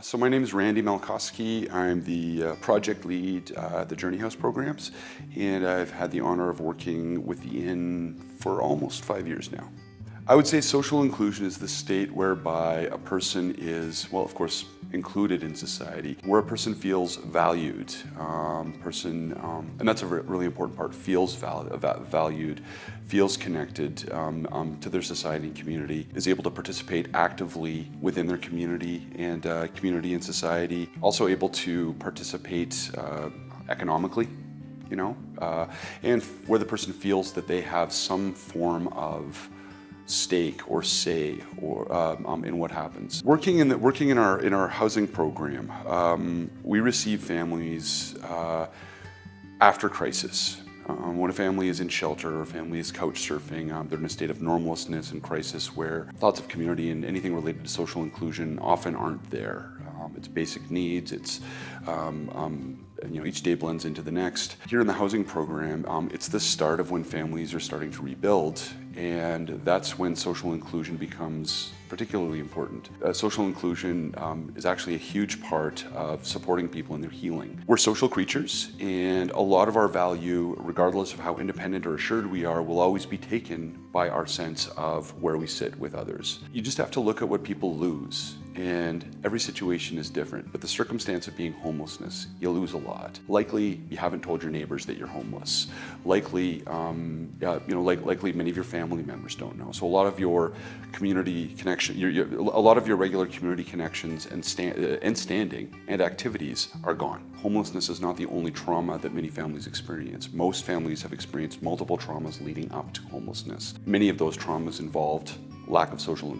So my name is Randy Malkowski. I'm the project lead at the Journey House programs, and I've had the honor of working with the Inn for almost 5 years now. I would say social inclusion is the state whereby a person is, well, of course, included in society, where a person feels valued, and that's a really important part, feels valued, feels connected to their society and community, is able to participate actively within their community and community and society, also able to participate economically, and where the person feels that they have some form of stake or say or in what happens. Working in our housing program, we receive families after crisis. When a family is in shelter or a family is couch surfing, they're in a state of normalness and crisis where thoughts of community and anything related to social inclusion often aren't there. It's basic needs, it's each day blends into the next. Here in the housing program, it's the start of when families are starting to rebuild, and that's when social inclusion becomes particularly important. Social inclusion is actually a huge part of supporting people in their healing. We're social creatures, and a lot of our value, regardless of how independent or assured we are, will always be taken by our sense of where we sit with others. You just have to look at what people lose, and every situation is different, but the circumstance of being homelessness, you lose a lot. Likely, you haven't told your neighbors that you're homeless. Likely, likely many of your family members don't know. So a lot of your community connection, a lot of your regular community connections and standing and activities are gone. Homelessness is not the only trauma that many families experience. Most families have experienced multiple traumas leading up to homelessness. Many of those traumas involve lack of social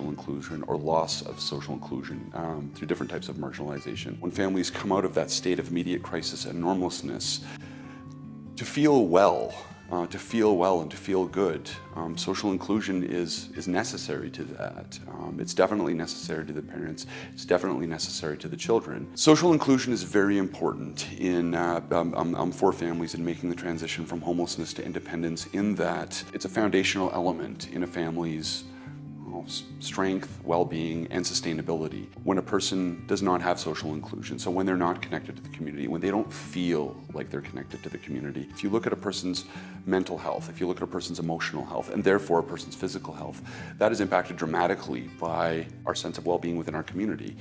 inclusion or loss of social inclusion through different types of marginalization. When families come out of that state of immediate crisis and normalness, to feel well and to feel good, social inclusion is necessary to that. It's definitely necessary to the parents. It's definitely necessary to the children. Social inclusion is very important in for families in making the transition from homelessness to independence, in that it's a foundational element in a family's strength, well-being, and sustainability. When a person does not have social inclusion, so when they're not connected to the community, when they don't feel like they're connected to the community, if you look at a person's mental health, if you look at a person's emotional health, and therefore a person's physical health, that is impacted dramatically by our sense of well-being within our community.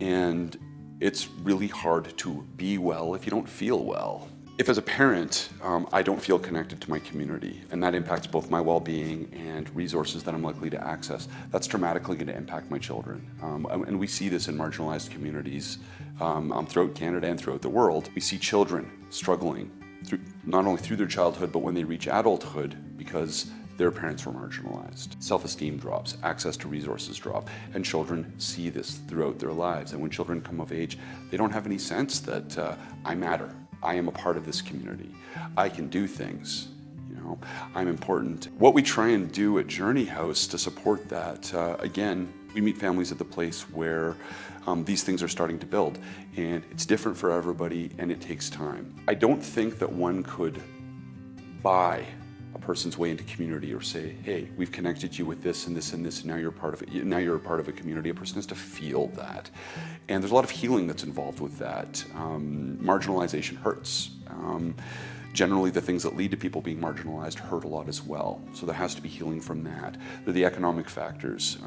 And it's really hard to be well if you don't feel well. If as a parent, I don't feel connected to my community, and that impacts both my well-being and resources that I'm likely to access, that's dramatically going to impact my children. And we see this in marginalized communities throughout Canada and throughout the world. We see children struggling not only through their childhood, but when they reach adulthood because their parents were marginalized. Self-esteem drops, access to resources drop, and children see this throughout their lives. And when children come of age, they don't have any sense that I matter. I am a part of this community. I can do things, I'm important. What we try and do at Journey House to support that, again, we meet families at the place where these things are starting to build, and it's different for everybody, and it takes time. I don't think that one could buy a person's way into community or say, hey, we've connected you with this and this and this, and now you're a part of it. Now you're a part of a community. A person has to feel that. And there's a lot of healing that's involved with that. Marginalization hurts. Generally, the things that lead to people being marginalized hurt a lot as well. So there has to be healing from that. There are the economic factors,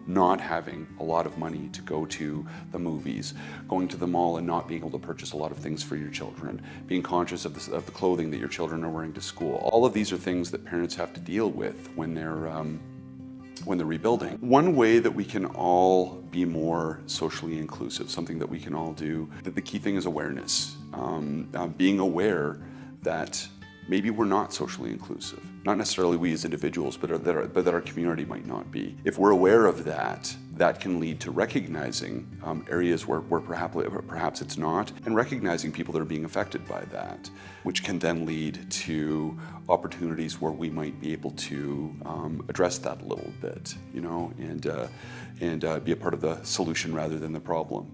not having a lot of money to go to the movies, going to the mall and not being able to purchase a lot of things for your children, being conscious of the clothing that your children are wearing to school. All of these are things that parents have to deal with when they're rebuilding. One way that we can all be more socially inclusive, something that we can all do, that the key thing is awareness. Being aware that maybe we're not socially inclusive. Not necessarily we as individuals, but that our community might not be. If we're aware of that, that can lead to recognizing areas where perhaps it's not, and recognizing people that are being affected by that, which can then lead to opportunities where we might be able to address that a little bit, and be a part of the solution rather than the problem.